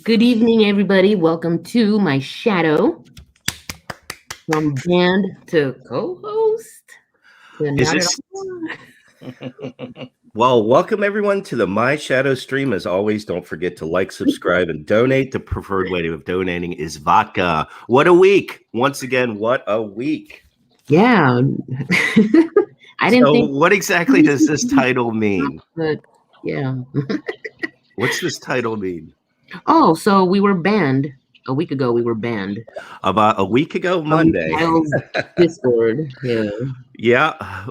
Good evening, everybody. Welcome to my shadow from band to co-host to Is not at this all. well? Welcome everyone to the My Shadow stream. As always, don't forget to like, subscribe, and donate. The preferred way of donating is vodka. What a week! Once again, what a week! Yeah, I didn't So, think, what exactly does this title mean? but yeah. What's this title mean? Oh, so we were banned a week ago. We were banned About a week ago, from Monday. Kyle's Discord. Yeah, Yeah,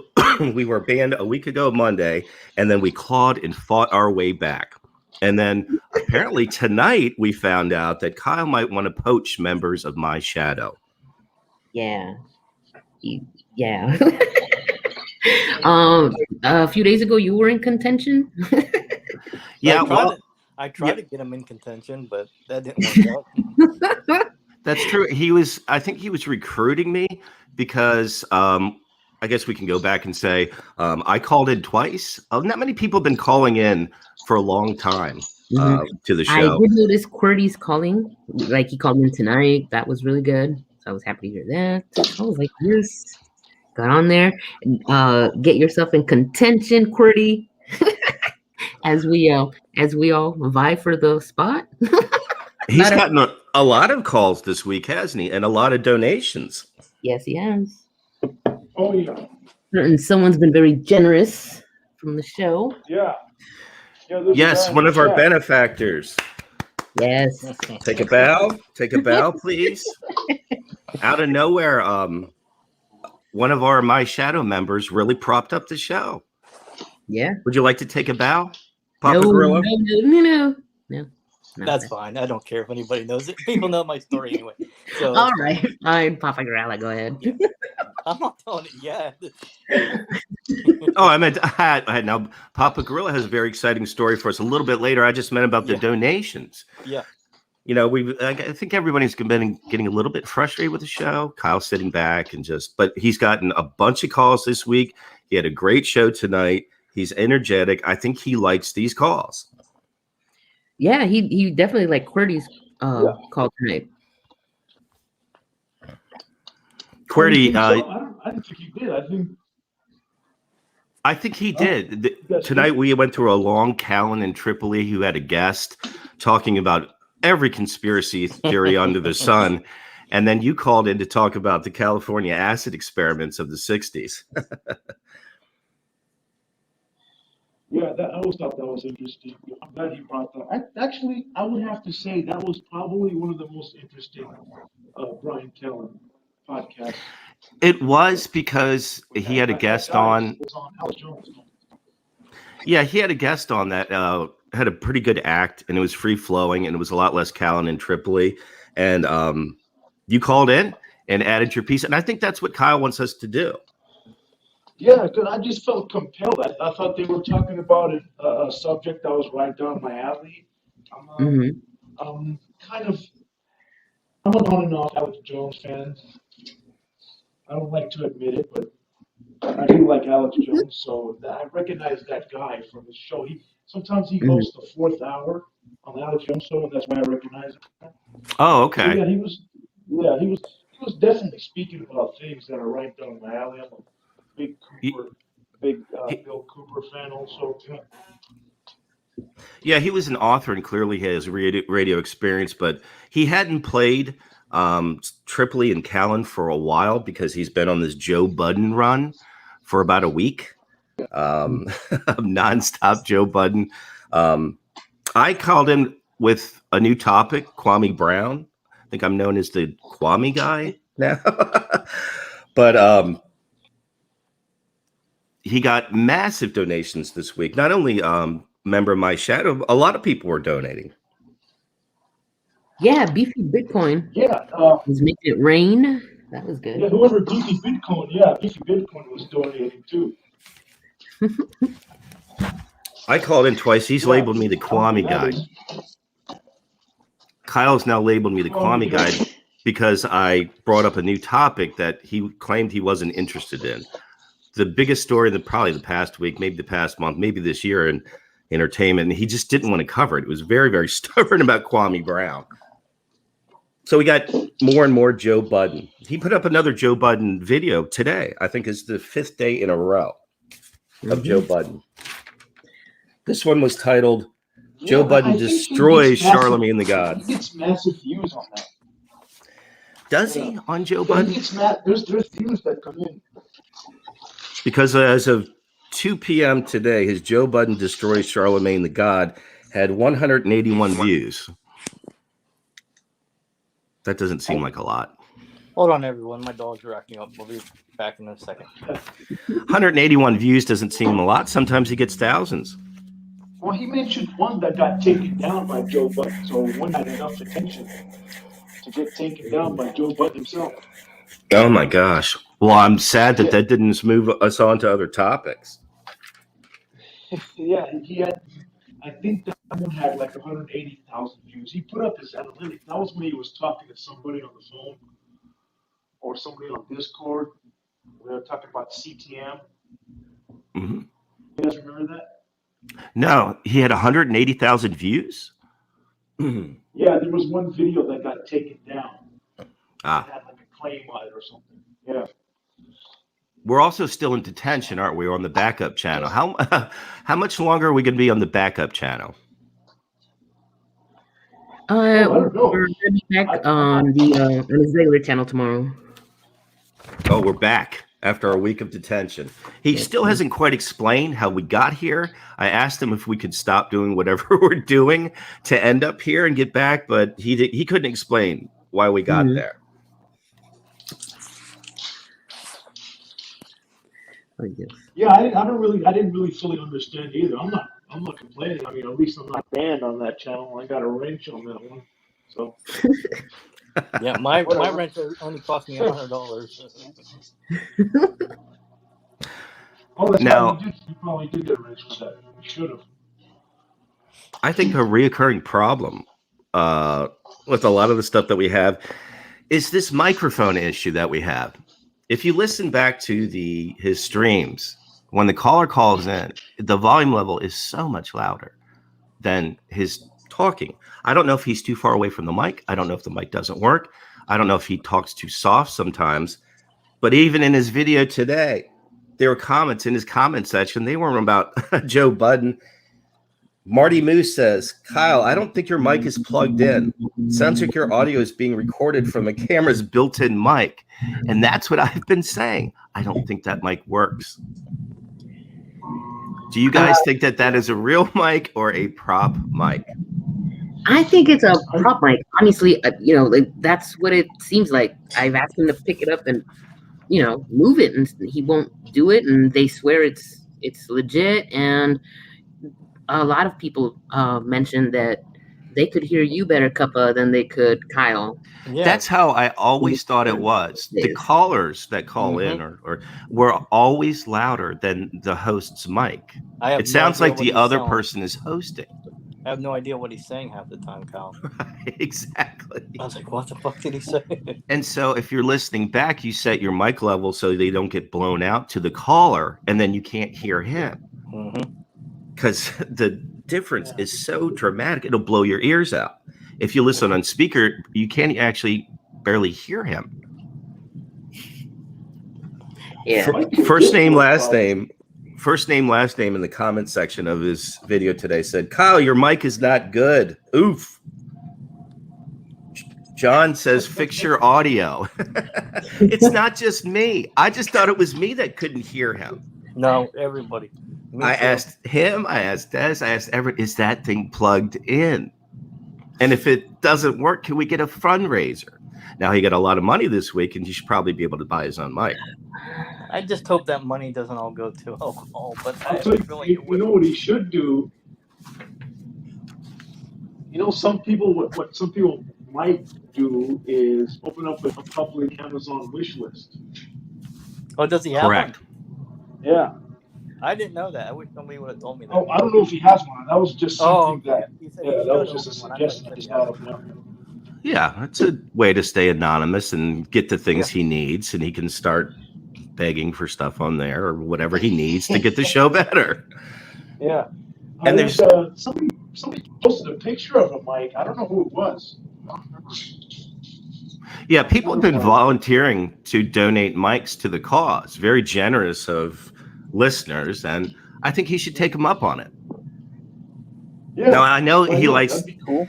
we were banned a week ago, Monday, and then we clawed and fought our way back. And then apparently tonight we found out that Kyle might want to poach members of My Shadow. yeah, yeah. A few days ago, you were in contention. Yeah, I tried to get him in contention, but that didn't work out. that's true. I think he was recruiting me because I guess we can go back and say I called in twice. Not many people have been calling in for a long time to the I show. did notice QWERTY's calling. Like he called in tonight. That was really good. So I was happy to hear that. I was like, yes. Got on there. Get yourself in contention, QWERTY. as we all vie for the spot. He's gotten a lot of calls this week, hasn't he? And a lot of donations. Yes, he has. Oh yeah. And someone's been very generous from the show. Yeah. Yes, one of our benefactors. Yes. Take a bow. Take a bow, please. Out of nowhere, one of our My Shadow members really propped up the show. Yeah. Would you like to take a bow, Papa Gorilla? No. That's fine. I don't care if anybody knows it. People know my story anyway. So all right. Fine, Papa Gorilla, go ahead. Yeah. I'm not telling it yet. Oh, I meant now Papa Gorilla has a very exciting story for us a little bit later. I just meant about the donations. Yeah. You know, I think everybody's been getting a little bit frustrated with the show. Kyle's sitting back but he's gotten a bunch of calls this week. He had a great show tonight. He's energetic. I think he likes these calls. Yeah, he definitely like QWERTY's call tonight. QWERTY, I didn't think he did. I think he did. Tonight we went through a long Callan in Tripoli who had a guest talking about every conspiracy theory under the sun. And then you called in to talk about the California acid experiments of the 60s. Yeah, I always thought that was interesting. I'm glad he brought that. I would have to say that was probably one of the most interesting Brian Callen podcasts. It was because he had a guest on. Was on Alex Jones. Yeah, he had a guest on that had a pretty good act, and it was free flowing, and it was a lot less Callan in Tripoli. And you called in and added your piece, and I think that's what Kyle wants us to do. Yeah, because I just felt compelled. I thought they were talking about a subject that was right down my alley. I'm an on and off Alex Jones fan. I don't like to admit it, but I do like Alex Jones, so I recognize that guy from his show. Sometimes he hosts the fourth hour on the Alex Jones show, and that's why I recognize him. Oh, okay. So yeah, he was definitely speaking about things that are right down my alley. I'm a big Bill Cooper fan, also. Yeah, he was an author and clearly has radio experience, but he hadn't played Tripoli and Callan for a while because he's been on this Joe Budden run for about a week. Nonstop Joe Budden. I called him with a new topic, Kwame Brown. I think I'm known as the Kwame guy now. But he got massive donations this week. Not only member of My Shadow, a lot of people were donating. Yeah, Beefy Bitcoin. Yeah. Was making it rain. That was good. Yeah, whoever Beefy Bitcoin was donating too. I called in twice. He's labeled me the Kwame guy. Kyle's now labeled me the Kwame guy because I brought up a new topic that he claimed he wasn't interested in. The biggest story in probably the past week, maybe the past month, maybe this year, and entertainment, and he just didn't want to cover it. It was very, very stubborn about Kwame Brown. So we got more and more Joe Budden. He put up another Joe Budden video today. I think it's the 5th day in a row of Joe Budden. This one was titled Joe Budden Destroys Charlemagne the God. He gets massive views on that. Does he on Joe Budden? There's views that come in. Because as of 2 p.m. today, his Joe Budden Destroys Charlemagne the God had 181 views. That doesn't seem like a lot. Hold on, everyone. My dog's racking up. We'll be back in a second. 181 views doesn't seem a lot. Sometimes he gets thousands. Well, he mentioned one that got taken down by Joe Budden, so one had enough attention to get taken down by Joe Budden himself. Oh my gosh. Well, I'm sad that that didn't move us on to other topics. Yeah, he had, I think that one had like 180,000 views. He put up his analytics. That was when he was talking to somebody on the phone or somebody on Discord. We were talking about CTM. Mm-hmm. You guys remember that? No, he had 180,000 views? Yeah, there was one video that got taken down. Ah. It had like a claim on it or something. Yeah. We're also still in detention, aren't we? We're on the backup channel. How much longer are we going to be on the backup channel? I don't know. We're gonna be back on his regular channel tomorrow. Oh, we're back after a week of detention. He still hasn't quite explained how we got here. I asked him if we could stop doing whatever we're doing to end up here and get back, but he couldn't explain why we got there. Yeah, I didn't really fully understand either. I'm not complaining. I mean, at least I'm not banned on that channel. I got a wrench on that one. So yeah, my wrench only cost me $100. Oh, that's now, right. You probably did get a wrench for that. You should have. I think a reoccurring problem with a lot of the stuff that we have is this microphone issue that we have. If you listen back to his streams, when the caller calls in, the volume level is so much louder than his talking. I don't know if he's too far away from the mic. I don't know if the mic doesn't work. I don't know if he talks too soft sometimes. But even in his video today, there were comments in his comment section. They weren't about Joe Budden. Marty Moose says, Kyle, I don't think your mic is plugged in. It sounds like your audio is being recorded from a camera's built-in mic. And that's what I've been saying. I don't think that mic works. Do you guys think that is a real mic or a prop mic? I think it's a prop mic. Honestly, like that's what it seems like. I've asked him to pick it up and, move it, and he won't do it. And they swear it's legit. And a lot of people mentioned that they could hear you better, Cuppa, than they could Kyle. Yeah. That's how I always thought it was. The callers that call in or were always louder than the host's mic. It sounds like the other person is hosting. I have no idea what he's saying half the time, Kyle. Right, exactly. I was like, what the fuck did he say? And so if you're listening back, you set your mic level so they don't get blown out to the caller, and then you can't hear him. Because the difference is so dramatic, it'll blow your ears out. If you listen on speaker, you can't actually barely hear him. Yeah. First name, last name in the comment section of his video today said, Kyle, your mic is not good. Oof. John says, fix your audio. It's not just me. I just thought it was me that couldn't hear him. No, everybody. I asked him, I asked Des, I asked everyone, is that thing plugged in? And if it doesn't work, can we get a fundraiser? Now he got a lot of money this week, and he should probably be able to buy his own mic. I just hope that money doesn't all go to alcohol. But you know what he should do? Some people, what some people might do is open up a public Amazon wish list. Oh, does he have Correct. one? Yeah. I didn't know that. I wish somebody would have told me that. Oh, I don't know if he has one. That was just something that was just a suggestion. Yeah, it's a way to stay anonymous and get the things he needs, and he can start begging for stuff on there or whatever he needs to get the show better. Yeah. And there's somebody posted a picture of a mic. I don't know who it was. Yeah, people have been volunteering to donate mics to the cause. Very generous of listeners, and I think he should take them up on it. Yeah. Now I know he likes. That'd be cool.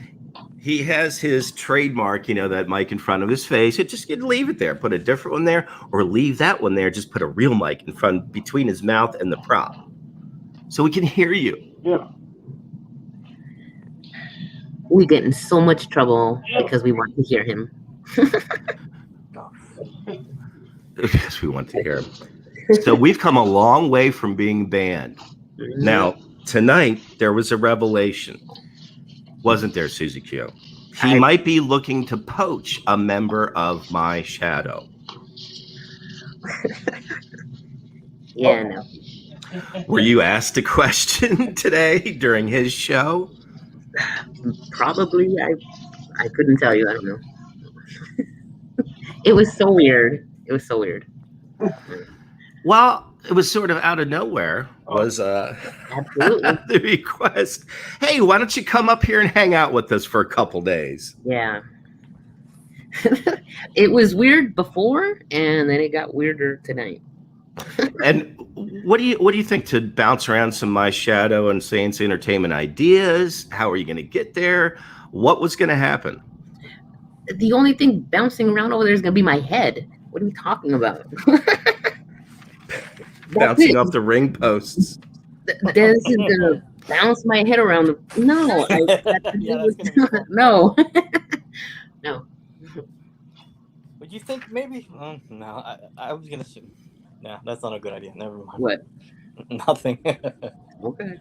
He has his trademark, that mic in front of his face. Just leave it there. Put a different one there, or leave that one there. Just put a real mic in front, between his mouth and the prop, so we can hear you. Yeah. We get in so much trouble because we want to hear him. Yes, we want to hear him. So we've come a long way from being banned. Now, tonight, there was a revelation. Wasn't there, Susie Q? He might be looking to poach a member of my shadow. Yeah, no. Were you asked a question today during his show? Probably. I couldn't tell you. I don't know. It was so weird. Well, it was sort of out of nowhere. Was Absolutely. the request? Hey, why don't you come up here and hang out with us for a couple days? Yeah. It was weird before, and then it got weirder tonight. And what do you think, to bounce around some My Shadow and Saints Entertainment ideas? How are you going to get there? What was going to happen? The only thing bouncing around over there is going to be my head. What are you talking about? Bouncing off the ring posts. This is going to bounce my head around. No. No. No. Would you think maybe? No, I was going to say. No, that's not a good idea. Never mind. What? Nothing. Okay.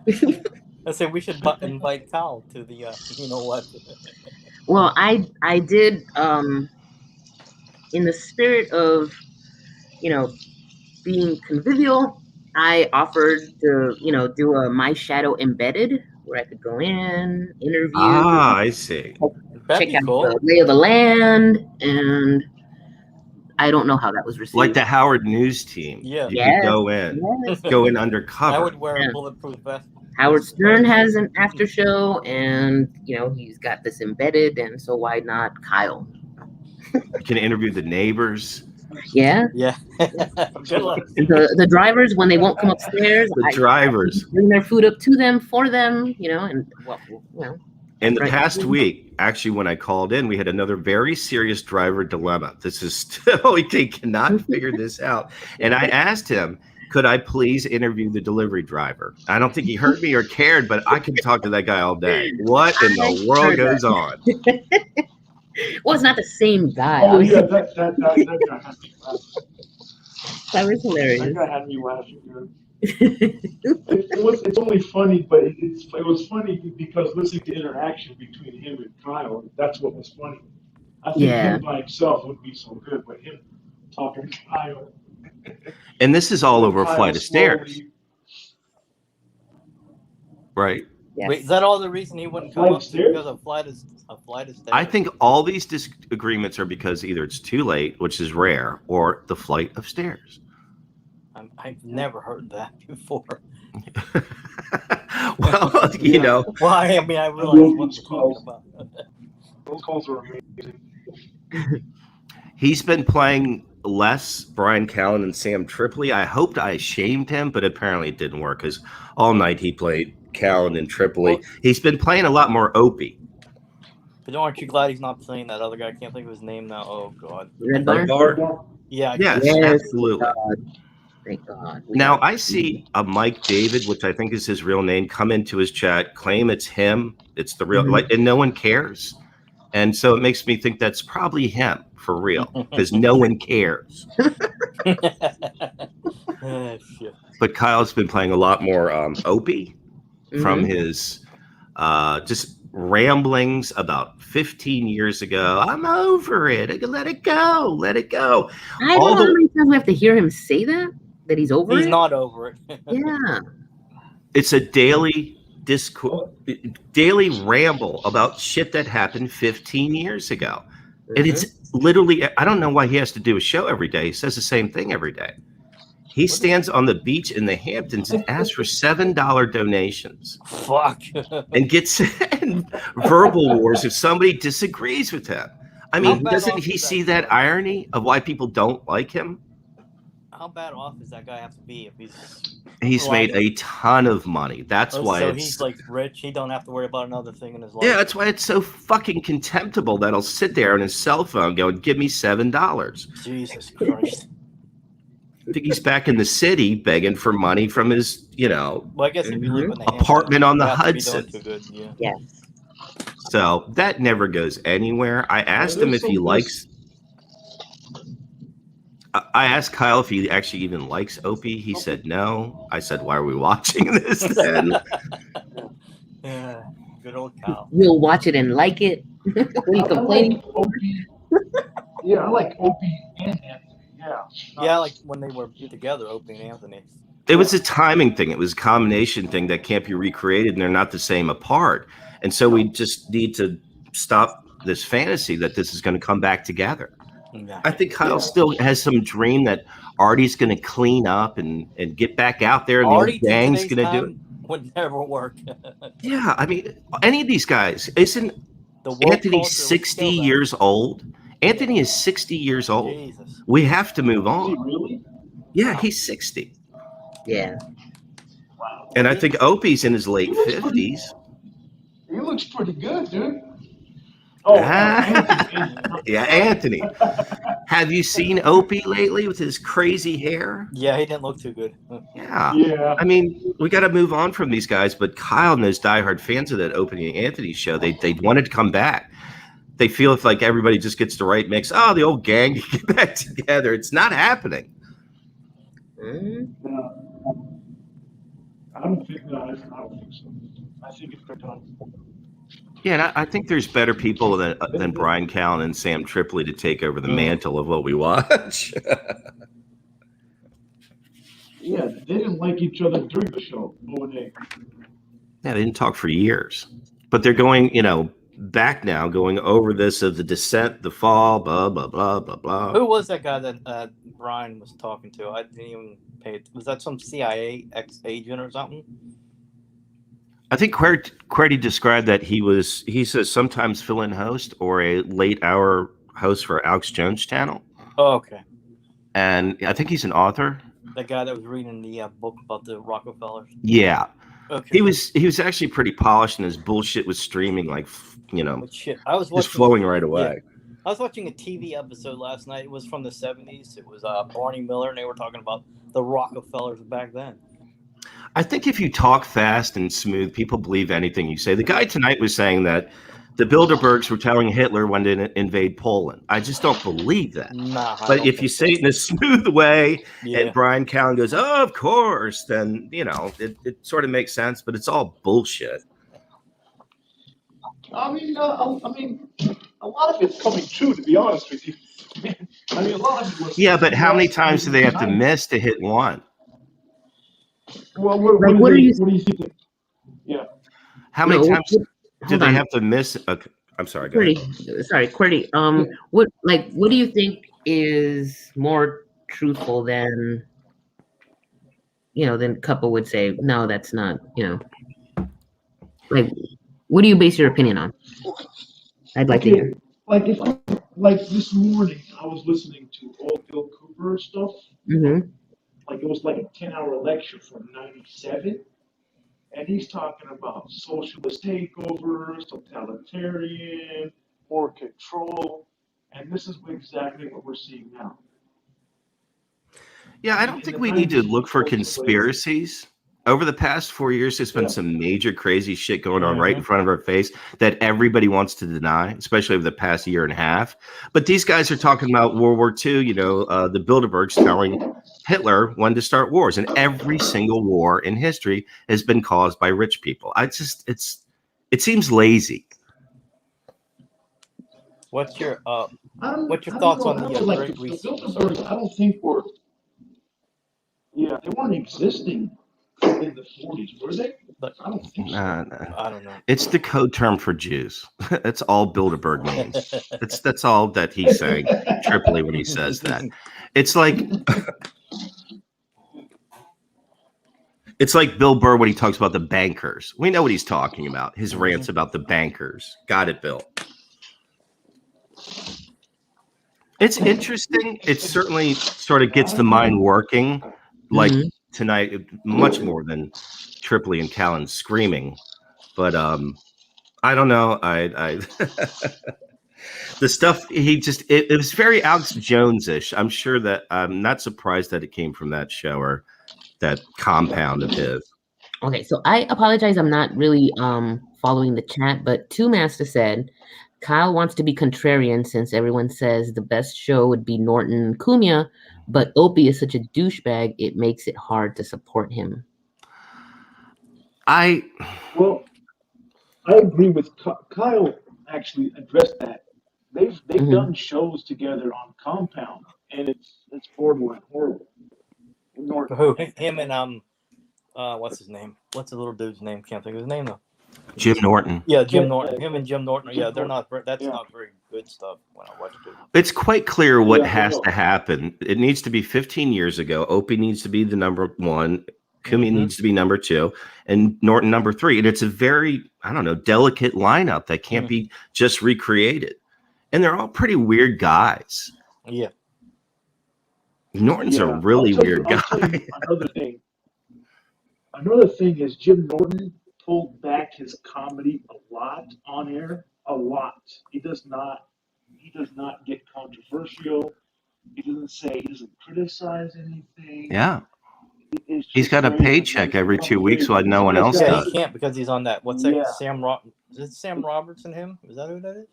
I say we should invite Cal to the, you know what? Well, I did, in the spirit of, being convivial, I offered to, do a My Shadow embedded where I could go in, interview. Ah, I see. Check out the lay of the land, and I don't know how that was received. Like the Howard News team. Yeah. You could go in. Yes. Go in undercover. I would wear a bulletproof vest. Howard Stern has an after show, and he's got this embedded, and so why not Kyle? You can interview the neighbors. Yeah. Good luck. The drivers, when they won't come upstairs, drivers bring their food up to them for them, and In the past week, actually, when I called in, we had another very serious driver dilemma. This is still, they cannot figure this out. And I asked him, could I please interview the delivery driver? I don't think he heard me or cared, but I can talk to that guy all day. What in the world goes on? Well, it's not the same guy. Oh, yeah, that guy had me laughing. That was hilarious. That guy had me laughing. It's only funny, but it was funny because listening to interaction between him and Kyle, that's what was funny. I think him by himself wouldn't be so good, but him talking to Kyle. And this is all over a flight of stairs. Right. Yes. Wait, is that all the reason he wouldn't come up because a flight of stairs? I think all these disagreements are because either it's too late, which is rare, or the flight of stairs. I've never heard that before. Well, you know. Well, I mean, I realize what you're talking about. Those calls are amazing. He's been playing less Brian Callen and Sam Tripoli. I hoped I shamed him, but apparently it didn't work because all night he played Callen and Tripoli. He's been playing a lot more Opie. But aren't you glad he's not playing that other guy? I can't think of his name now. Oh, God. Red Bar? Yeah. Yes, absolutely. Thank God. Now, I see a Mike David, which I think is his real name, come into his chat, claim it's him. It's the real, and no one cares. And so it makes me think that's probably him for real because no one cares. Shit. But Kyle's been playing a lot more Opie from his just ramblings about 15 years ago. I'm over it. I can let it go. Let it go. I don't know how many times we have to hear him say that he's over it. He's not over it. Yeah. It's a daily daily ramble about shit that happened 15 years ago. And it's literally, I don't know why he has to do a show every day. He says the same thing every day. He stands on the beach in the Hamptons and asks for $7 donations. Fuck. And gets in verbal wars if somebody disagrees with him. I mean, doesn't he see that irony of why people don't like him? How bad off does that guy have to be if he's like, made a ton of money? That's why so he's like rich. He don't have to worry about another thing in his life. Yeah, that's why it's so fucking contemptible that he'll sit there on his cell phone going, "Give me $7." Jesus Christ. I think he's back in the city begging for money from his, Well, I guess if you live in the apartment on the Hudson. Yes. So that never goes anywhere. I asked him if he likes. I asked Kyle if he actually even likes Opie. He said no. I said, "Why are we watching this then?" Yeah, good old Kyle. You'll watch it and like it. When you complaining? I like Opie. Yeah, I like Opie and Anthony. Yeah, like when they were together, Opie and Anthony. It was a timing thing. It was a combination thing that can't be recreated, and they're not the same apart. And so we just need to stop this fantasy that this is going to come back together. Yeah. I think Kyle still has some dream that Artie's going to clean up and get back out there, and Artie the gang's going to do it. Would never work. Yeah, I mean, any of these guys. Isn't Anthony 60 years old? Anthony is 60 years old. Jesus. We have to move on. Really? Yeah, he's 60. Yeah. Wow. And I think Opie's in his late 50s. He looks pretty good, dude. Oh, Anthony. Yeah, Anthony. Have you seen Opie lately with his crazy hair? Yeah, he didn't look too good. Yeah. I mean, we got to move on from these guys, but Kyle and those diehard fans of that Opie and Anthony show, they wanted to come back. They feel if like everybody just gets the right mix. Oh, the old gang get back together. It's not happening. I don't think so. I think it's done. Yeah, and I think there's better people than Brian Callen and Sam Tripoli to take over the mantle of what we watch. Yeah, they didn't like each other during the show. Yeah, they didn't talk for years. But they're going, back now, going over this of the descent, the fall, blah, blah, blah, blah, blah. Who was that guy that Brian was talking to? I didn't even pay it. Was that some CIA ex-agent or something? I think QWERTY described that he's a sometimes fill-in host or a late-hour host for Alex Jones' channel. Oh, okay. And I think he's an author. That guy that was reading the book about the Rockefellers. Yeah. Okay. He was actually pretty polished, and his bullshit was streaming like, shit. I was just flowing right away. Yeah. I was watching a TV episode last night. It was from the 70s. It was Barney Miller, and they were talking about the Rockefellers back then. I think if you talk fast and smooth, people believe anything you say. The guy tonight was saying that the Bilderbergs were telling Hitler when to invade Poland. I just don't believe that. Nah, but if you say it in a smooth way, and Brian Callen goes, "Oh, of course," then it sort of makes sense. But it's all bullshit. I mean, a lot of it's coming true. To be honest with you, I mean, a lot of it was. Yeah, but how many times do they have to miss to hit one? Well, what do you think? Yeah. How many times do they have to miss? Okay, I'm sorry. Go ahead. Sorry, QWERTY. What do you think is more truthful than than couple would say? No, that's not. Like, what do you base your opinion on? I'd like to hear. Like this morning, I was listening to old Bill Cooper stuff. Mm-hmm. Like it was like a 10-hour lecture from '97, and he's talking about socialist takeovers, totalitarian, more control, and this is exactly what we're seeing now. Yeah, I don't think we need to look for conspiracies. Over the past 4 years, there's been some major crazy shit going on right in front of our face that everybody wants to deny, especially over the past year and a half. But these guys are talking about World War II, the Bilderbergs telling Hitler when to start wars. And every single war in history has been caused by rich people. It seems lazy. What's your thoughts on the Great Reset? The Bilderbergs, I don't think they weren't existing in the 40s, were they? I don't think so. I don't know. It's the code term for Jews. That's all Bilderberg means. That's all that he's saying, Tripoli, when he says that. It's like It's like Bill Burr when he talks about the bankers. We know what he's talking about. His rants about the bankers. Got it, Bill. It's interesting. It certainly sort of gets the mind working, like tonight, much more than Tripoli and Callan screaming. But I don't know. I the stuff he just it was very Alex Jones-ish. I'm sure that I'm not surprised that it came from that show or that compound of his. Okay, so I apologize. I'm not really following the chat, but Two Master said Kyle wants to be contrarian since everyone says the best show would be Norton and Cumia, but Opie is such a douchebag, it makes it hard to support him. Well, I agree with Kyle. Actually, addressed that. They've done shows together on Compound, and it's borderline horrible. Who? Him and what's his name? What's the little dude's name? Can't think of his name though. Jim Norton. Yeah, Jim Norton. Him and Jim Norton. Yeah, they're not. That's not very good stuff when I watch it. It's quite clear what has to happen. It needs to be 15 years ago. Opie needs to be the number one. Kumi needs to be number two, and Norton number three. And it's a very, I don't know, delicate lineup that can't be just recreated. And they're all pretty weird guys. Yeah. Norton's a really weird guy. Another thing is Jim Norton pulled back his comedy a lot on air. A lot. He does not get controversial. He doesn't criticize anything. Yeah. He's got a paycheck every 2 weeks while no one else does. He can't because he's on that. What's that? Is it Sam Roberts and him? Is that who that is?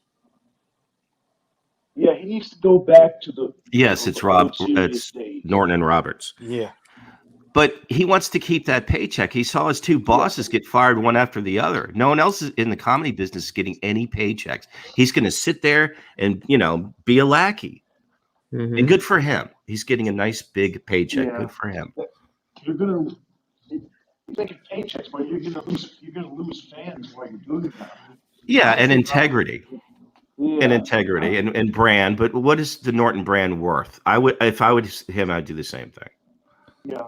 Yeah, he needs to go back to the. Yes, it's Norton and Roberts. Yeah. But he wants to keep that paycheck. He saw his two bosses get fired one after the other. No one else in the comedy business is getting any paychecks. He's going to sit there and, be a lackey. And good for him. He's getting a nice big paycheck. Yeah. Good for him. You're making paychecks, but you're gonna lose fans while you're doing that. Yeah, and integrity. And integrity and brand. But what is the Norton brand worth? If I would him, I'd do the same thing. Yeah.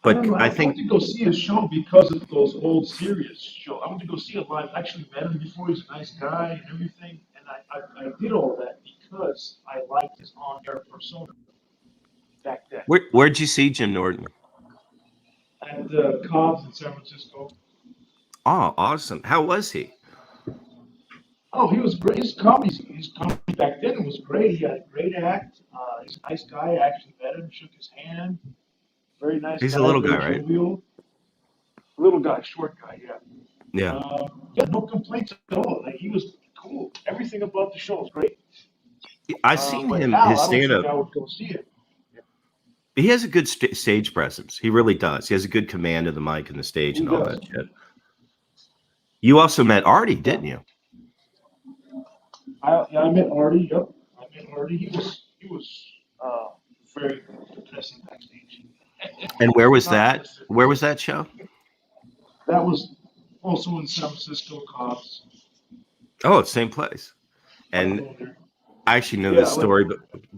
But I think to go see his show because of those old serious shows. I went to go see it live. I actually met him before. He's a nice guy and everything. And I did all that because I liked his on-air persona back then. Where'd you see Jim Norton? At Cobb's in San Francisco. Oh, awesome. How was he? Oh, he was great. His comedy back then was great. He had a great act. He's a nice guy. I actually met him, shook his hand. Very nice. He's a little guy, right? Little guy, short guy, yeah. Yeah. Yeah, no complaints at all. Like, he was cool. Everything about the show was great. I've seen him, his stand-up. I would go see it. He has a good stage presence. He really does. He has a good command of the mic and the stage and all that shit. You also met Artie, didn't you? I met Artie. Yep, I met Artie. He was very depressing backstage. And where was that? Where was that show? That was also in San Francisco, Cobb's. Oh, it's the same place. And I actually know this story,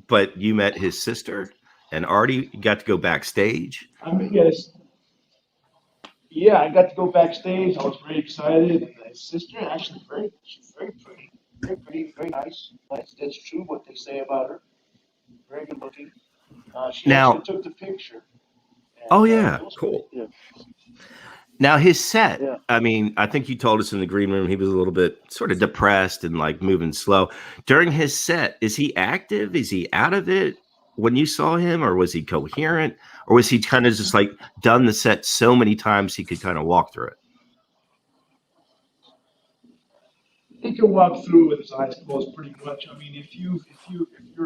but you met his sister, and Artie got to go backstage. Yes. Yeah, I got to go backstage. I was very excited. And his sister, actually, she's very pretty. Very pretty, very nice. That's true what they say about her. Very good looking. She actually took the picture. And, cool. Yeah. Now his set, I mean, I think you told us in the green room he was a little bit sort of depressed and like moving slow. During his set, is he active? Is he out of it when you saw him, or was he coherent, or was he kind of just like done the set so many times he could kind of walk through it? He can walk through with his eyes closed pretty much. I mean, if you're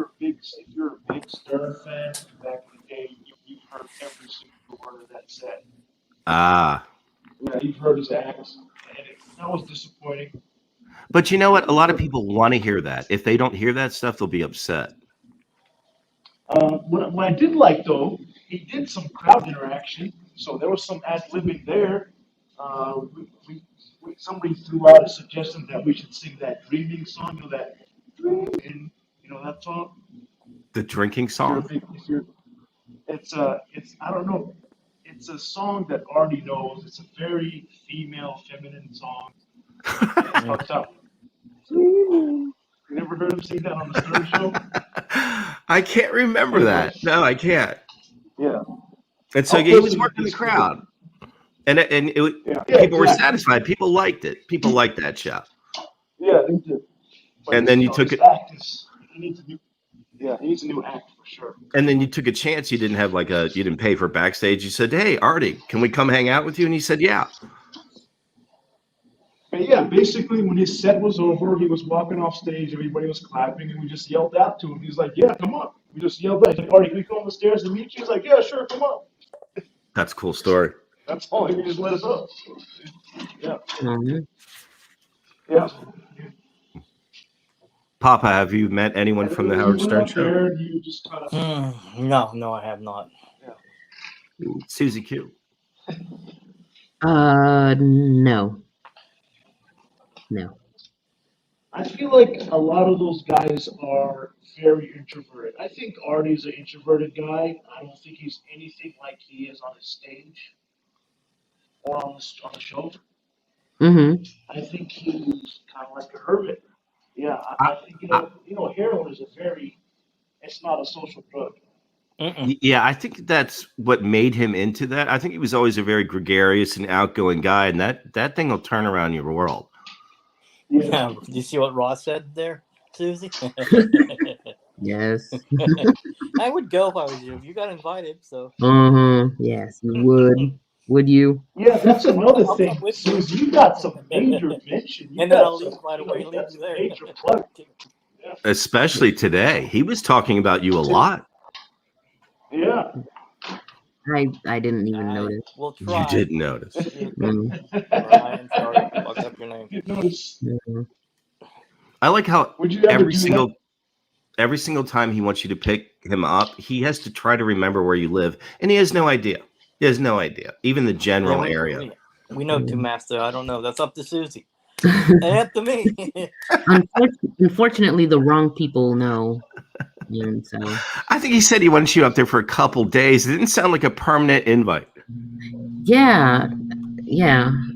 a big Stern fan from back in the day, you've heard every single word of that set. Ah. Yeah, you've heard his acts, and that was disappointing. But you know what? A lot of people want to hear that. If they don't hear that stuff, they'll be upset. What I did like, though, he did some crowd interaction, so there was some ad-libbing there. Somebody threw out a suggestion that we should sing that dreaming song, that dreaming, that song. The drinking song? It's I don't know. it's a song that Artie knows. It's a very female, feminine song. It starts out. You never heard him sing that on the Stern Show? I can't remember that. No, I can't. Yeah. And so he was working the crowd, and people were satisfied. People liked it. People liked that show. Yeah, they did. But and then you took it. He needs a new act for sure. And then you took a chance. You didn't pay for backstage. You said, "Hey, Artie, can we come hang out with you?" And he said, "Yeah." But yeah, basically, when his set was over, he was walking off stage. Everybody was clapping, and we just yelled out to him. He's like, "Yeah, come on." We just yelled out. He's like, "Artie, can we come on the stairs and meet you?" He's like, "Yeah, sure, come on." That's a cool story. That's all. He just let us up. Yeah. Mm-hmm. Yeah. Papa, have you met anyone from the Howard Stern Show? No, I have not. Yeah. Susie Q. No. I feel like a lot of those guys are very introverted. I think Artie's an introverted guy. I don't think he's anything like he is on his stage or on the show. Mm-hmm. I think he's kind of like a hermit. Yeah, I think heroin is it's not a social drug. Yeah, I think that's what made him into that. I think he was always a very gregarious and outgoing guy, and that thing will turn around your world. Yeah. Do you see what Ross said there, Susie? Yes. I would go if I was you. You got invited, so. Yes, you would. Would you? Yeah, that's another thing, Susie. You got some major mention. And then I'll leave right away. Leave you there. Major plug. Yeah. Especially today, he was talking about you a lot. Yeah. I didn't even notice. We'll try. You didn't notice. Ryan, sorry, fucked up your name. Mm-hmm. I like how every single time he wants you to pick him up, he has to try to remember where you live, and he has no idea. He has no idea, even the general area. We know too, Master. I don't know. That's up to Susie. And up to me. Unfortunately, the wrong people know. And so I think he said he wanted you up there for a couple days. It didn't sound like a permanent invite. Yeah.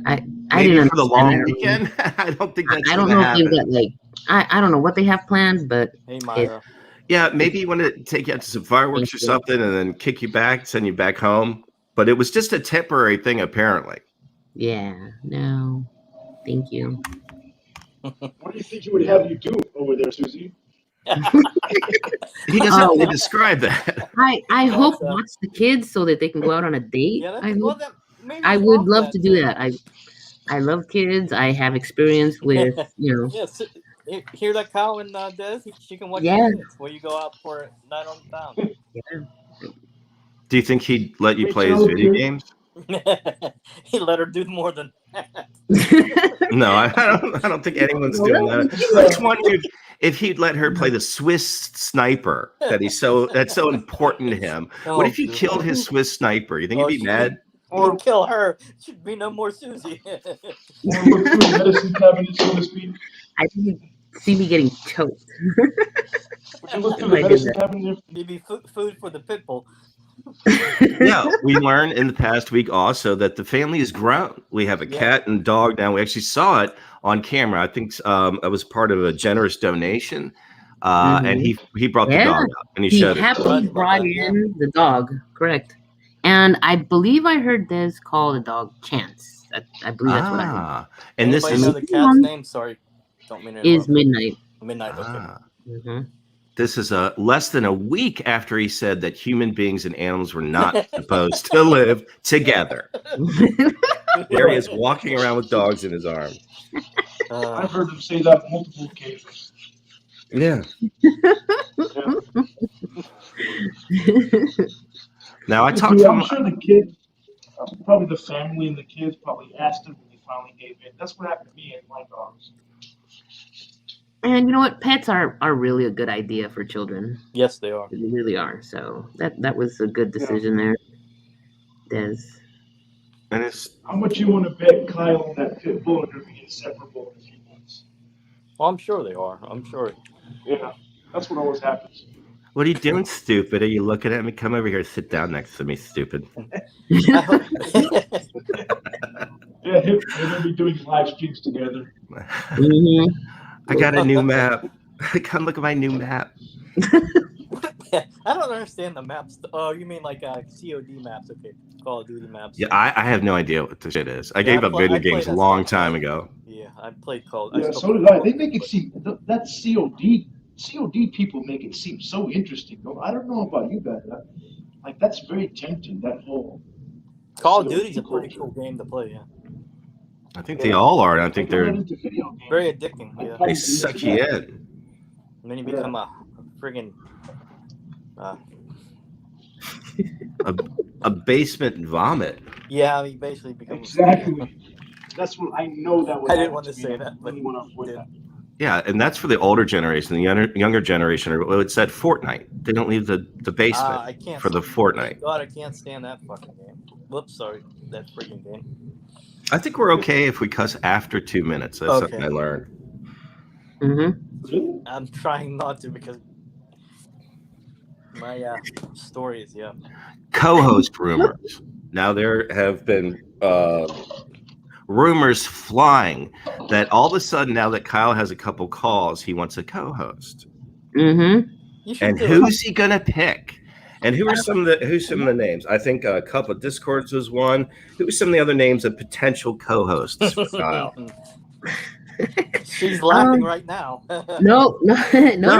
I didn't for the long weekend. I don't think that's. I don't know if they've got I don't know what they have planned, but hey, Myra. Yeah, maybe he wanted to take you out to some fireworks or something, and then kick you back, send you back home. But it was just a temporary thing, apparently. Yeah. No. Thank you. What do you think he would have you do over there, Susie? He doesn't really describe that. I hope watch the kids so that they can go out on a date. Yeah, I would love to do that. I love kids. I have experience with Yes, hear that cow and Des? She can watch kids where you go out for a night on the town. Yeah. Do you think he'd let you play his video games? He let her do more than that. No, I don't think anyone's doing that. I just wondered if he'd let her play the Swiss sniper that's so important to him. What if he killed his Swiss sniper? You think he'd be mad? Or kill her. Should be no more Susie. Or look through the medicine cabinet, so to speak. I didn't see me getting choked. Would you look through the medicine cabinet? Maybe food for the pit bull. Yeah, we learned in the past week also that the family has grown. We have a cat and dog now. We actually saw it on camera. I think it was part of a generous donation, and he brought the dog up and he showed happily brought in the dog. Correct. And I believe I heard Des call the dog Chance. I believe that's what I heard. And this is know the cat's name. Sorry, don't mean to interrupt. Is Midnight. Midnight. Okay. Mm-hmm. This is less than a week after he said that human beings and animals were not supposed to live together. There he is walking around with dogs in his arms. I've heard him say that multiple occasions. Yeah. Now I talked to him. I'm sure the kid, probably the family and the kids probably asked him when he finally gave in. That's what happened to me and my dogs. And you know what? Pets are really a good idea for children. Yes, they are. They really are. So that was a good decision there, Des. And it's how much you want to bet Kyle and that pit bull are going to be inseparable in a few months? Well, I'm sure they are. I'm sure. Yeah, that's what always happens. What are you doing, stupid? Are you looking at me? Come over here. Sit down next to me, stupid. I hope- Yeah, they're gonna be doing live streams together. Mhm. I got a new map. Come look at my new map. I don't understand the maps. Oh, you mean like COD maps? Okay, Call of Duty maps. Yeah, I have no idea what this shit is. I Yeah, gave up video I games played a that long stuff. time ago. Yeah, I played Call. Yeah, still so play did I. Call They of make it Duty. seem that COD people make it seem so interesting. Though I don't know about you guys. Like that's very tempting. That whole Call of COD Duty's a pretty culture. cool game to play. Yeah, I think they all are. And I Like think I'm not they're into video games. very addicting. I Yeah, they probably suck do you that. in. and then you Yeah. become a friggin' A basement vomit. yeah. You basically become Exactly. That's what I know that would I happen didn't want to me. say I that, but really want to avoid did. that. Yeah, and that's for the older generation. The younger generation, well, it's at Fortnite. They don't leave the basement I can't. for the Thank Fortnite. God, I can't stand that fucking game. Whoops, sorry, that freaking game. I think we're okay if we cuss after 2 minutes. That's something I learned. Mhm. Really? I'm trying not to because my stories. Yeah. Co-host rumors. Now there have been rumors flying that all of a sudden, now that Kyle has a couple calls, he wants a co-host. Mhm. You should And do who's he gonna pick? And who's some of the names? I think a couple of Discords was one. Who are some of the other names of potential co-hosts for Kyle? She's laughing right now. No, no.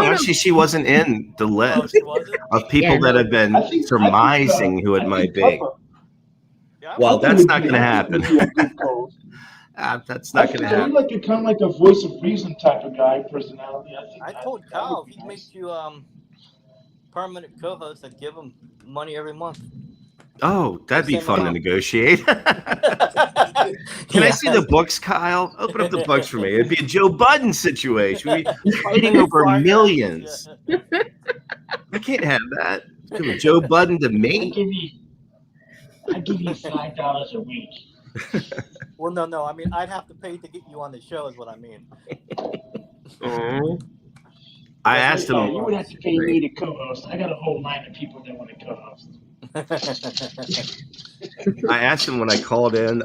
Actually, she wasn't in the Oh, list she wasn't? of people Yeah, that no. have been I think surmising who it might be. Cuppa- Yeah, Well, Cuppa that's would not be- going to I think happen. would be a good co-host. That's not going to Are you happen. like a kind of like a voice of reason type of guy, personality? I think told that Kyle would if be he'd nice. make you permanent co-host, I'd give him money every month. Oh, that'd be Same fun to amount. negotiate. Can I see the books, Kyle? Open up the books for me. It'd be a Joe Budden situation. We'd be fighting over millions. I can't have that. Give a Joe Budden to me. I give you $5 a week. Well, no. I mean, I'd have to pay to get you on the show, is what I mean. Oh. I asked him. You would have to pay me to co-host. I got a whole line of people that want to co-host. I asked him when I called in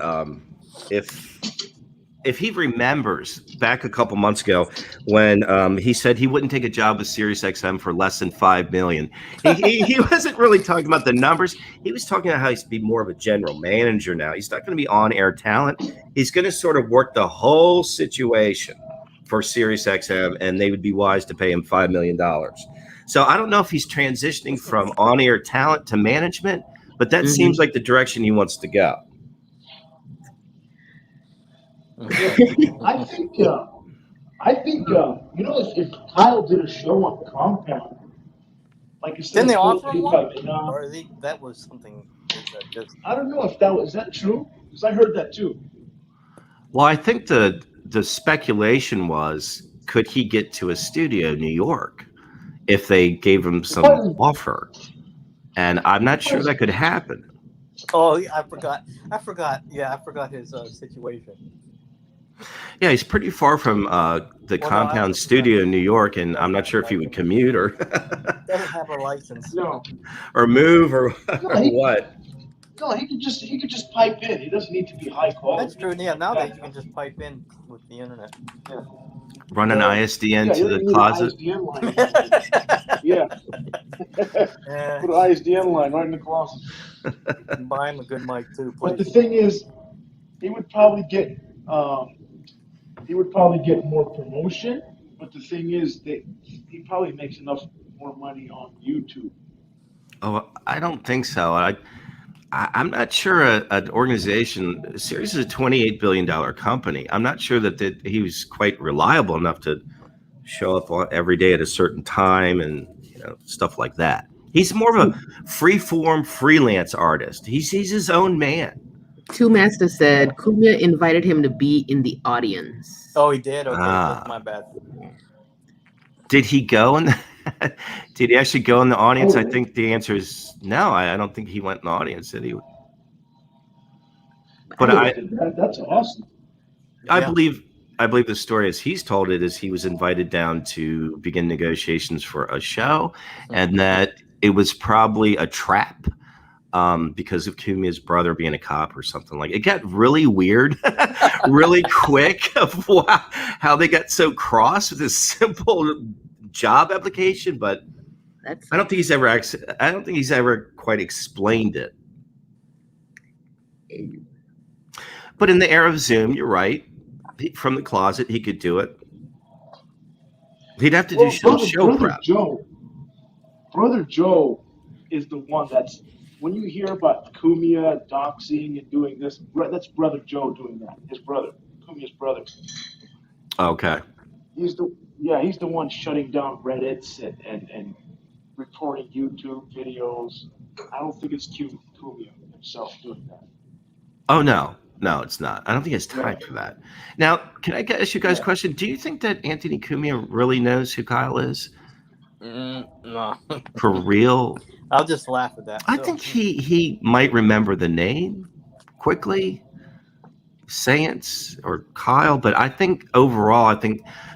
if he remembers back a couple months ago when he said he wouldn't take a job with SiriusXM for less than $5 million. He wasn't really talking about the numbers. He was talking about how he's to be more of a general manager now. He's not going to be on-air talent. He's going to sort of work the whole situation for SiriusXM, and they would be wise to pay him $5 million. So I don't know if he's transitioning from on-air talent to management, but that seems like the direction he wants to go. I think you know, if Kyle did a show on Compound, like instead Didn't they of offer him hip one? hop, Or that was something. I don't know if is that true? Because I heard that too. Well, I think the speculation was, could he get to a studio in New York if they gave him some offer? And I'm not sure that could happen. Oh, yeah, I forgot. Yeah, I forgot his situation. Yeah, he's pretty far from the Compound studio in New York, and I'm not sure if he would commute or doesn't have a license. No. or move or what. No, he could just pipe in. He doesn't need to be high quality. That's true. Yeah, nowadays you can just pipe in with the internet. Yeah. Run an ISDN to the closet. ISDN line. Yeah. Put an ISDN line right in the closet. Buy him a good mic too, please. But the thing is, he would probably get more promotion. But the thing is that he probably makes enough more money on YouTube. Oh, I don't think so. I'm not sure an organization. Sirius is a $28 billion company. I'm not sure that he was quite reliable enough to show up every day at a certain time and stuff like that. He's more of a free-form freelance artist. He's his own man. Two Master said Cunha invited him to be in the audience. Oh, he did? Okay, that's my bad. Did he go did he actually go in the audience? I think the answer is no. I don't think he went in the audience, did he? But that's awesome. I believe I believe the story as he's told it is he was invited down to begin negotiations for a show, and that it was probably a trap because of Kumia's brother being a cop or something like it. It got really weird, really quick of how they got so cross with this simple job application. But I don't think he's ever quite explained it. But in the era of Zoom, you're right. From the closet, he could do it. He'd have to do show prep. Brother Joe is the one that's, when you hear about Kumia doxing and doing this, that's Brother Joe doing that. His brother, Kumia's brother. Okay. He's the one shutting down Reddits and reporting YouTube videos. I don't think it's Kumia himself doing that. Oh no, it's not. I don't think he has time for that. Now, can I ask you guys a question? Do you think that Anthony Cumia really knows who Kyle is? No. For real? I'll just laugh at that. I think he might remember the name quickly, Saints or Kyle, but I think overall,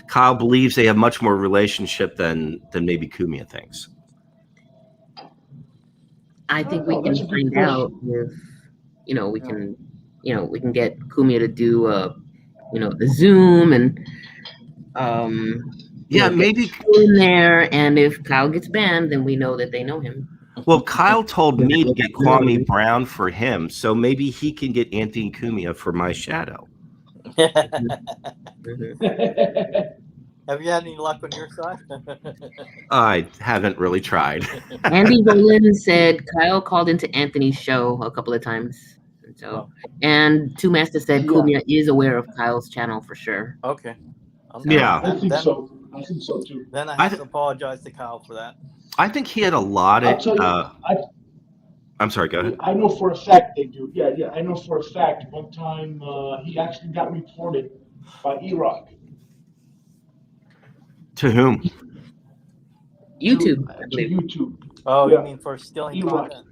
Kyle believes they have much more relationship than maybe Cumia thinks. I think we can find out if we can get Cumia to do the Zoom and maybe in there, and if Kyle gets banned, then we know that they know him. Well, Kyle told me to get Kwame Brown for him, so maybe he can get Anthony Cumia for my shadow. Have you had any luck on your side? I haven't really tried. Andy Rowland said Kyle called into Anthony's show a couple of times. And Two Master said Cumia is aware of Kyle's channel for sure. Okay. I think so too. Then I have to apologize to Kyle for that. I think he had a lot of. I'm sorry. Go ahead. I know for a fact they do. Yeah. I know for a fact. One time he actually got reported by E-Rock. To whom? YouTube. To YouTube. Oh, you mean for stealing content?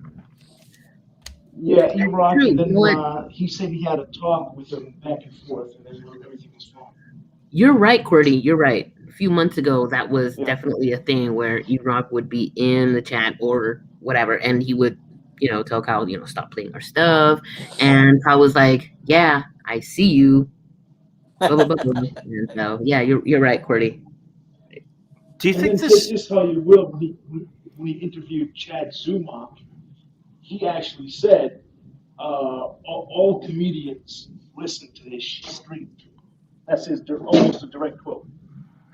Yeah, E-Rock. And then he said he had a talk with him back and forth, and everything was fine. You're right, Qwerty. You're right. A few months ago, that was definitely a thing where E-Rock would be in the chat or whatever, and he would, tell Kyle, stop playing our stuff. And Kyle was like, "Yeah, I see you." Blah, blah, blah, blah. And so, yeah, you're right, Qwerty. Do you think this is how you will? When we interviewed Chad Zumach, he actually said, "All comedians listen to this stream." That's almost a direct quote.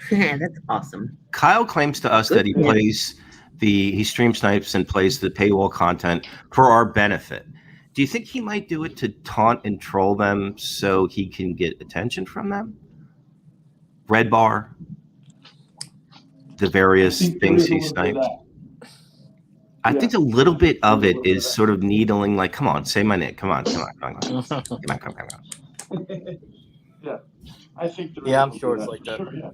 That's awesome. Kyle claims to us that he stream snipes and plays the paywall content for our benefit. Do you think he might do it to taunt and troll them so he can get attention from them? Red Bar, the various things he snipes. I think a little bit of it is sort of needling, like, come on, say my name. Come on. Yeah. I think I'm sure it's like that. Sure, yeah.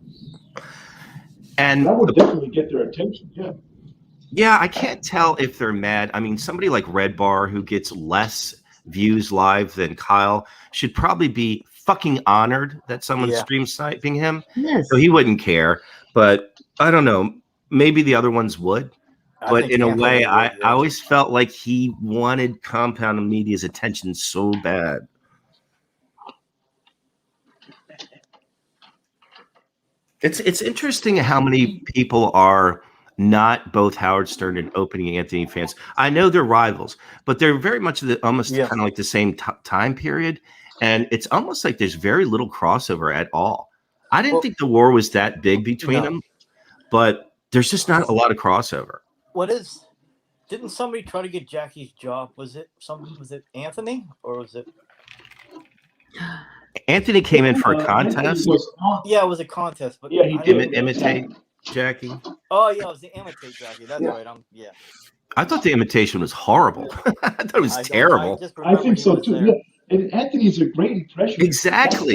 And that would definitely get their attention. Yeah. Yeah, I can't tell if they're mad. I mean, somebody like Red Bar, who gets less views live than Kyle, should probably be fucking honored that someone's stream sniping him. Yes. So he wouldn't care. But I don't know. Maybe the other ones would. But in a way, I always felt like he wanted Compound Media's attention so bad. It's interesting how many people are not both Howard Stern and Opening Anthony fans. I know they're rivals, but they're very much almost kind of like the same time period. And it's almost like there's very little crossover at all. I didn't think the war was that big between them, but there's just not a lot of crossover. Didn't somebody try to get Jackie's job? Was it Anthony or was it? Anthony came in for a contest. It was a contest, but he did imitate Jackie. Oh yeah, it was the imitate Jackie. That's right. I thought the imitation was horrible. I thought it was terrible. I think so too. Yeah. And Anthony's a great impression. Exactly.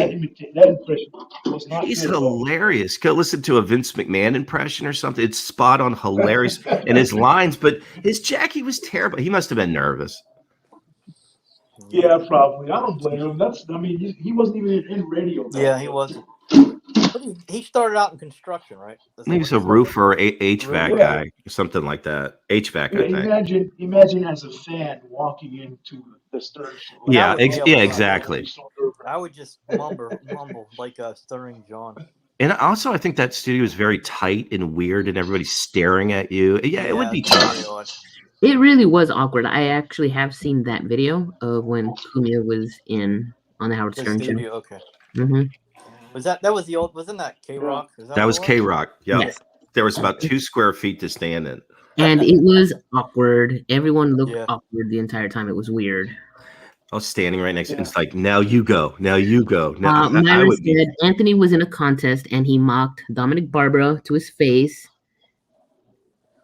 That impression was not He's hilarious. Go listen to a Vince McMahon impression or something. It's spot on hilarious in his lines, but his Jackie was terrible. He must have been nervous. Yeah, probably. I don't blame him. He wasn't even in radio. Yeah, he wasn't. But he started out in construction, right? He was a roofer, HVAC Roofer. guy, something like that. HVAC, Yeah, I think. imagine as a fan walking into the Stern Show. Like, Yeah, yeah, exactly. So nerve-wracking. I would just mumble like Stirring John. And also, I think that studio is very tight and weird, and everybody's staring at you. Yeah, it would be tough. Really It really was awkward. I actually have seen that video of when Kumia was on the Howard Stern show. Okay. Mm-hmm. That was the old? Wasn't that K Rock? That was K Rock. Yep. Yes. There was about 2 square feet to stand in. And it was awkward. Everyone looked awkward the entire time. It was weird. I was standing right next to it. It's like, now you go. Now you go. Now, Myra said Anthony was in a contest and he mocked Dominic Barbara to his face.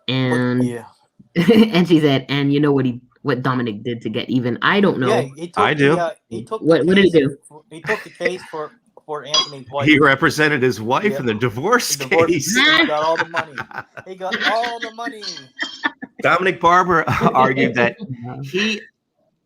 And and she said, and you know what Dominic did to get even? I don't know. Yeah, I do. What did he do? He took the case for Anthony's wife. He represented his wife in the divorce case. He got all the money. He got all the money. Dominic Barbara argued that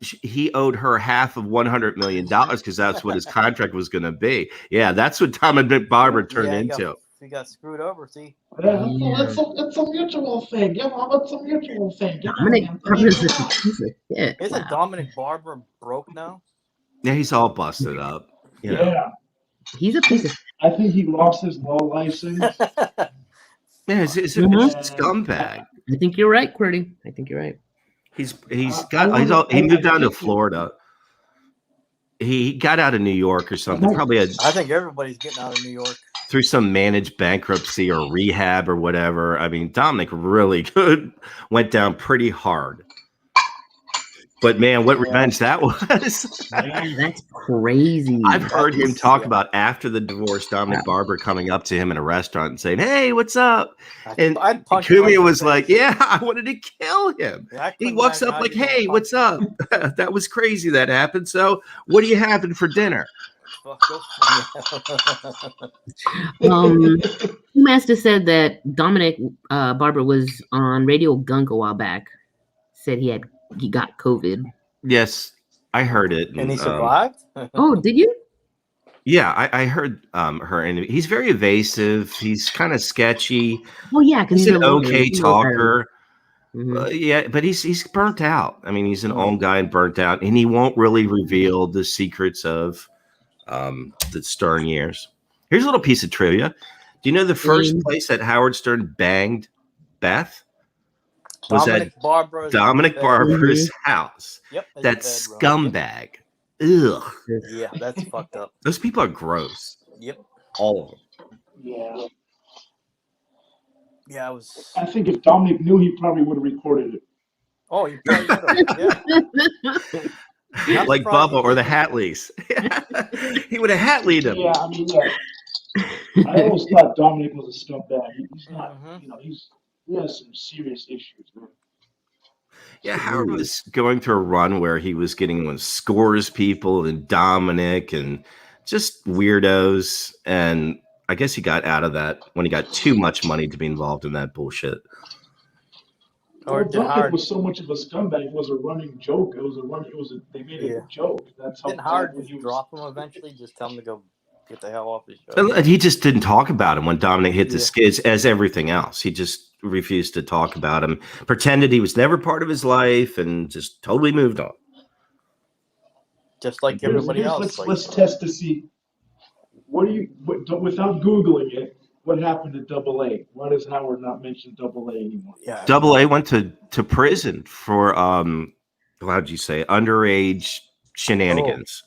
he owed her half of $100 million because that's what his contract was going to be. Yeah, that's what Dominic Barbara turned into. He got screwed over. See, it's a mutual thing. Yeah, Mom, it's a mutual thing. Dominic Barbara's a piece of shit. Isn't Dominic Barbara broke now? Yeah, he's all busted up. You know. Yeah, he's a piece of shit. I think he lost his law license. Yeah, it's a scumbag. I think you're right, QWERTY. I think you're right. He moved down to Florida. He got out of New York or something. Probably I think everybody's getting out of New York through some managed bankruptcy or rehab or whatever. I mean, Dominic really went down pretty hard. But man, what revenge that was. Man, that's crazy. I've heard him talk about after the divorce, Dominic Barbara coming up to him in a restaurant and saying, "Hey, what's up?" And Kumia was like, "Yeah, I wanted to kill him." He walks up like, "Hey, what's up?" That was crazy that happened. So what are you having for dinner? Master said that Dominic Barbara was on Radio Gunk a while back. Said he got COVID. Yes, I heard it. And he survived? Oh, did you? Yeah, I heard her, and he's very evasive. He's kind of sketchy. Oh yeah, because he's an okay talker. Mm-hmm. Yeah, but he's burnt out. I mean, he's an old guy and burnt out, and he won't really reveal the secrets of the Stern years. Here's a little piece of trivia. Do you know the first place that Howard Stern banged Beth? Was Dominic Barbara's house. Yep. That scumbag. Ugh. Yeah, that's fucked up. Those people are gross. Yep. All of them. Yeah. Yeah, I think if Dominic knew, he probably would have recorded it. Oh, he probably would have. Yeah. Like Bubba or the Hatleys. He would have Hatleyed him. Yeah, I mean, I always thought Dominic was a scumbag. He's not, he has some serious issues, man. Yeah, Howard was going through a run where he was getting with Scores people and Dominic and just weirdos. And I guess he got out of that when he got too much money to be involved in that bullshit. Or Dominic was so much of a scumbag. It was a running joke. They made it a joke. That's how. Didn't Howard just drop him eventually? Just tell him to go get the hell off his show. And he just didn't talk about him when Dominic hit the skids as everything else. He just refused to talk about him, pretended he was never part of his life, and just totally moved on. Just like everybody else. Let's test to see. Without Googling it, what happened to Double A? Why does Howard not mention Double A anymore? Yeah, Double A went to prison for how'd you say, underage shenanigans.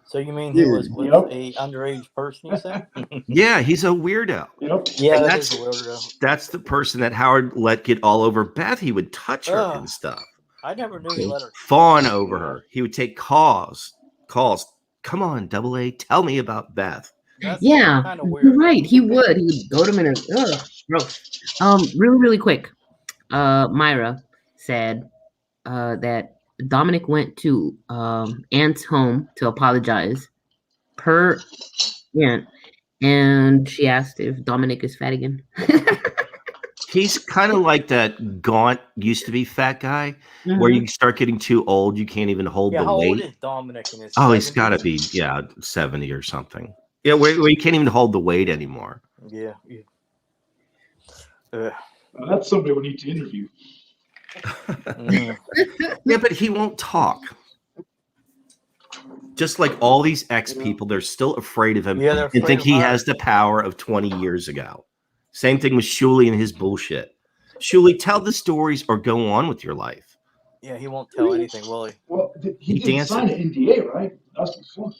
So you mean he was with a underage person, you said? Yeah, he's a weirdo. Yep. Yeah, that's a weirdo. That's the person that Howard let get all over Beth. He would touch her and stuff. I never knew he let her fawn over her. He would take calls. Come on, Double A, tell me about Beth. That's kind of weird. You're right. He would go to him and gross. Really quick. Myra said that Dominic went to Aunt's home to apologize per Aunt, and she asked if Dominic is fat again. He's kind of like that gaunt, used to be fat guy, where you start getting too old, you can't even hold the weight. How old is Dominic in his 70s? He's got to be 70 or something. Yeah, where you can't even hold the weight anymore. Yeah. That's somebody we need to interview. Yeah, but he won't talk. Just like all these ex-people, they're still afraid of him Yeah, and think he has the power of 20 years ago. Same thing with Shuley and his bullshit. Shuley, tell the stories or go on with your life. Yeah, he won't tell anything, will he? Well, he didn't sign an NDA, right? That's before.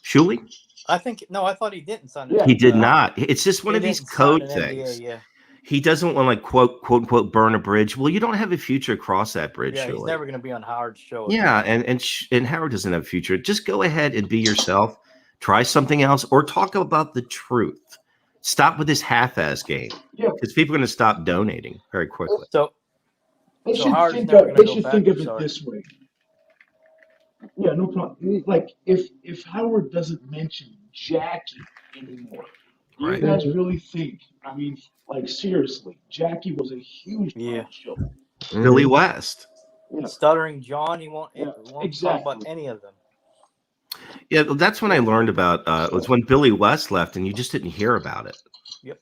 Shuley? I thought he didn't sign He did not. It's just one of these code things. NDA, yeah. He doesn't want to like quote unquote burn a bridge. Well, you don't have a future across that bridge. Yeah, Shuley. he's never going to be on Howard's show. Yeah, and Howard doesn't have a future. Just go ahead and be yourself. Try something else, or talk about the truth. Stop with this half-ass game. Yeah, because people are going to stop donating very quickly. So they should think of it this way. Yeah, no problem. Like if Howard doesn't mention Jackie anymore, do you guys really think? I mean, like seriously, Jackie was a huge part of the show. Billy West. Yeah. Stuttering John, he won't talk about any of them. Yeah, that's when I learned about it was when Billy West left and you just didn't hear about it. Yep.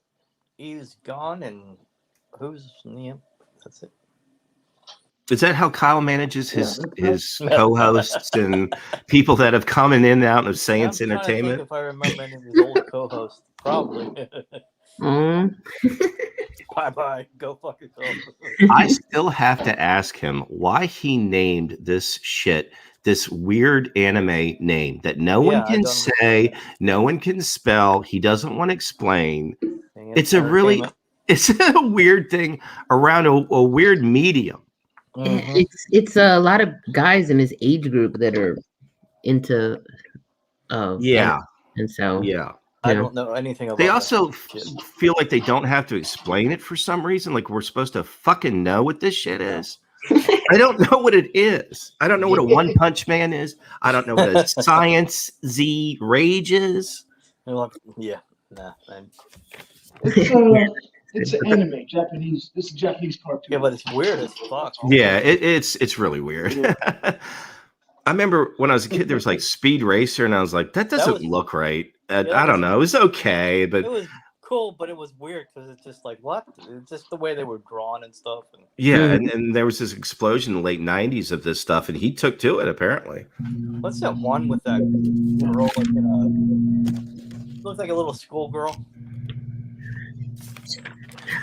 He's gone and that's it. Is that how Kyle manages his co-hosts and people that have come in and out of Seance Entertainment? If I remember any of his old co-hosts, probably. Bye. Go fuck yourself. I still have to ask him why he named this shit this weird anime name that no one can say, no one can spell. He doesn't want to explain. It's a weird thing around a weird medium. Mm-hmm. It's a lot of guys in his age group that are into and so I don't know anything about it. They also feel like they don't have to explain it for some reason. Like we're supposed to fucking know what this shit is. I don't know what it is. I don't know what a One Punch Man is. I don't know what a Science Z Rage is. Yeah, nah. It's an anime, Japanese. This is Japanese cartoon. Yeah, but it's weird as fuck. Yeah, it's really weird. Yeah. I remember when I was a kid, there was like Speed Racer, and I was like, that doesn't look right. I don't know. It was okay, but it was cool, but it was weird because it's just like what? It's just the way they were drawn and stuff. And there was this explosion in the late '90s of this stuff, and he took to it apparently. What's that one with that girl like looks like a little schoolgirl?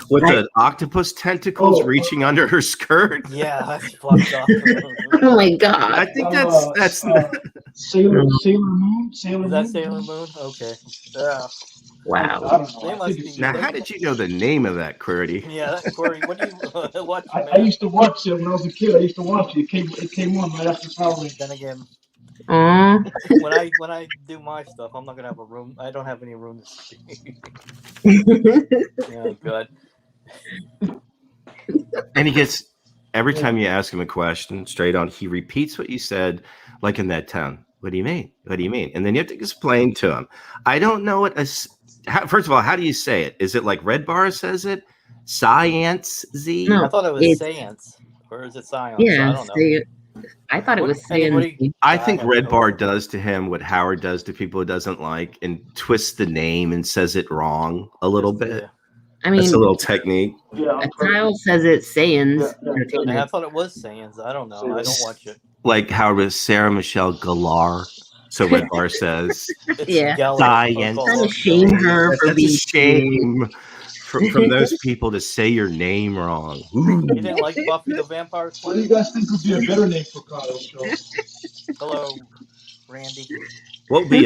With the octopus tentacles reaching under her skirt. Yeah, that's fucked up. Oh my god! I think that's Sailor Moon. Is that Sailor Moon? Okay. Yeah. Wow. Now, how did you know the name of that, Qwerty? Yeah, Qwerty. What do you watch? I used to watch it when I was a kid. I used to watch it. It came on right after Power Rangers. Then again, when I do my stuff, I'm not gonna have a room. I don't have any room to speak. Oh god. And he gets every time you ask him a question straight on, he repeats what you said, like in that tone. What do you mean? What do you mean? And then you have to explain to him. I don't know what first of all, how do you say it? Is it like Red Bar says it? Science Z? No, I thought it was Science. Or is it Science? Yeah, I don't know. I thought it was Science. I think Red Bar does to him what Howard does to people he doesn't like and twists the name and says it wrong a little bit. Yeah. I mean, that's a little technique. Kyle says it's Sayans. Yeah, I thought it was Sayans. I don't know. I don't watch it. Like Howard was Sarah Michelle Gellar. So Red Bar says, science. I'm to shame her for being shame from those people to say your name wrong. You didn't like Buffy the Vampire Slayer? What do you guys think would be a better name for Kyle? Hello, Randy. What would be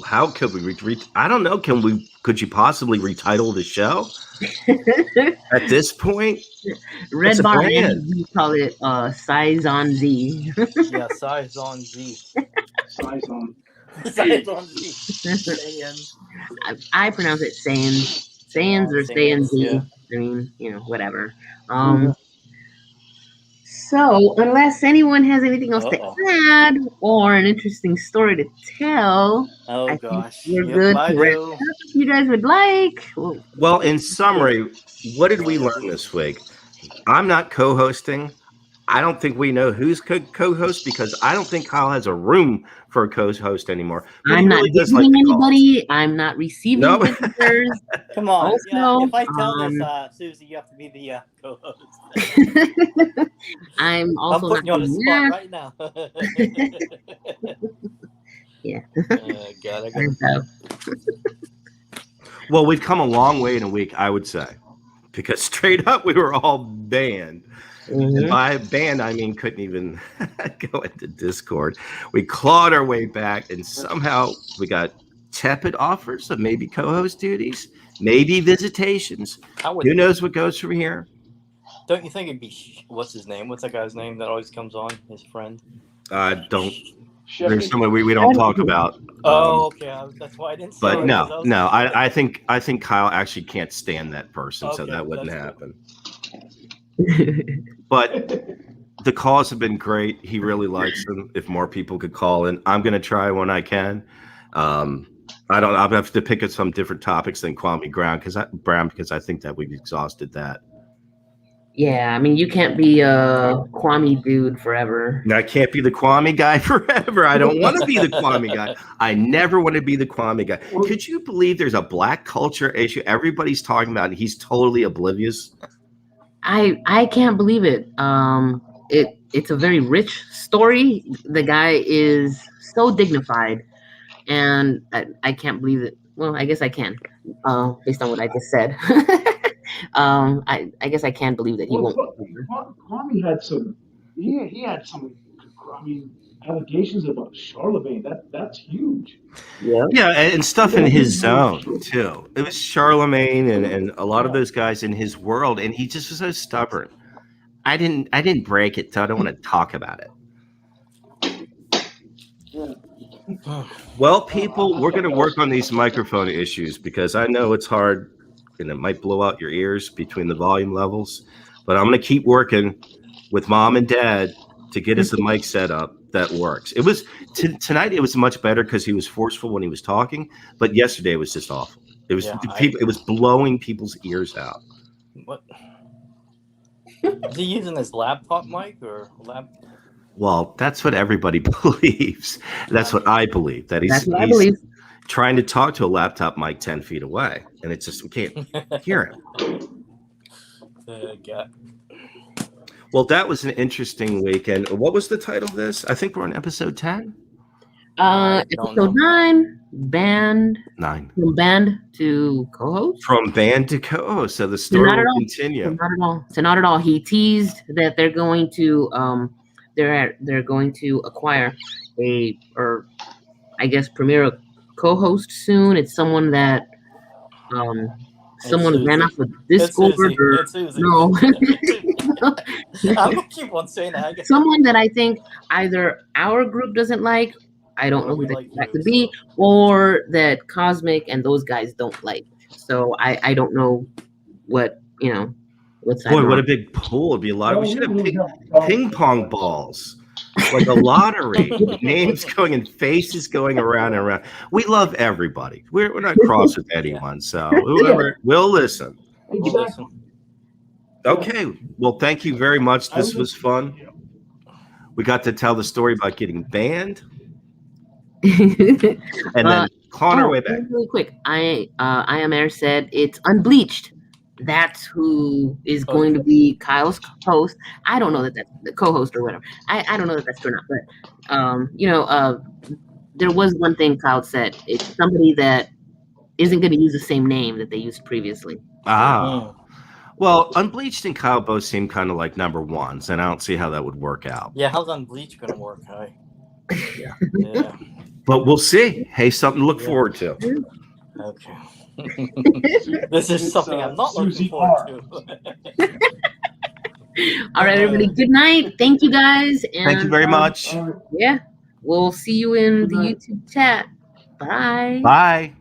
how could we I don't know. Could you possibly retitle the show at this point? Red Bar, we call it Size on Z. Yeah, Size on Z. Size on Z. I pronounce it Sayans or Sayans Z. Yeah. I mean, whatever. So, unless anyone has anything else to add or an interesting story to tell, I think we're good to wrap up if you guys would like. Well, in summary, what did we learn this week? I'm not co-hosting. I don't think we know who's co-host because I don't think Kyle has a room for a co-host anymore. But I'm he not really does like visiting the calls. anybody. I'm not receiving No. visitors. Come on. Yeah, Also, if I tell this, Susie, you have to be the co-host. I'm I'm also not putting you on the doing spot that. right now. Yeah. God, I gotta. Well, we've come a long way in a week, I would say, because straight up we were all banned. And by banned, I mean couldn't even go into Discord. We clawed our way back, and somehow we got tepid offers of maybe co-host duties, maybe visitations. Who knows what goes from here? Don't you think it'd be what's his name? What's that guy's name that always comes on? His friend. Don't. Shipping. There's someone we don't talk about. Okay. That's why I didn't say But it. no. I think Kyle actually can't stand that person, so that wouldn't happen. But the calls have been great. He really likes them. If more people could call in, I'm going to try when I can. I'll have to pick up some different topics than Kwame Brown because I think that we've exhausted that. Yeah, I mean, you can't be a Kwame dude forever. I can't be the Kwame guy forever. I don't want to be the Kwame guy. I never want to be the Kwame guy. Could you believe there's a black culture issue everybody's talking about and he's totally oblivious? I can't believe it. It's a very rich story. The guy is so dignified, and I can't believe it. Well, I guess I can, based on what I just said. I guess I can't believe that he won't. Kwame had some. He had some. I mean, allegations about Charlemagne. That's huge. Yeah, and stuff in his zone too. It was Charlemagne and a lot of those guys in his world, and he just was so stubborn. I didn't break it, so I don't want to talk about it. Well, people, we're going to work on these microphone issues because I know it's hard and it might blow out your ears between the volume levels, but I'm going to keep working with Mom and Dad to get us a mic set up that works. It was tonight. It was much better because he was forceful when he was talking, but yesterday it was just awful. It was it was blowing people's ears out. What? Is he using his laptop mic or Well, that's what everybody believes. That's what I believe. He's trying to talk to a laptop mic 10 feet away, and it's just we can't hear him. Well, that was an interesting weekend. What was the title of this? I think we're on episode 10. Episode 9, banned. 9. From banned to co-host. From banned to co-host. So the story will continue. So not at all. He teased that they're going to they're going to acquire premier a co-host soon. It's someone that someone ran off of Discord no. I'm gonna keep on saying that. Someone that I think either our group doesn't like. I don't know who that could be, or that Cosmic and those guys don't like. So I don't know what what's that. Boy, what a big pool! It'd be a lot. We should have ping pong balls. Like a lottery, names going and faces going around and around. We love everybody. We're not cross with anyone, so whoever will listen. Okay, well, thank you very much. This was fun. We got to tell the story about getting banned, and then clawing our way back. Really quick, I am Air said it's unbleached. That's who is going to be Kyle's host. I don't know that that's the co-host or whatever. I don't know that that's true or not. But there was one thing Kyle said. It's somebody that isn't going to use the same name that they used previously. Well, Unbleached and Kyle both seem kind of like number ones, and I don't see how that would work out. Yeah, how's Unbleached going to work? Yeah. But we'll see. Hey, something to look forward to. Okay. This is something I'm not looking forward to. All right, everybody. Good night. Thank you, guys. And, thank you very much. Yeah, we'll see you in the YouTube chat. Bye. Bye.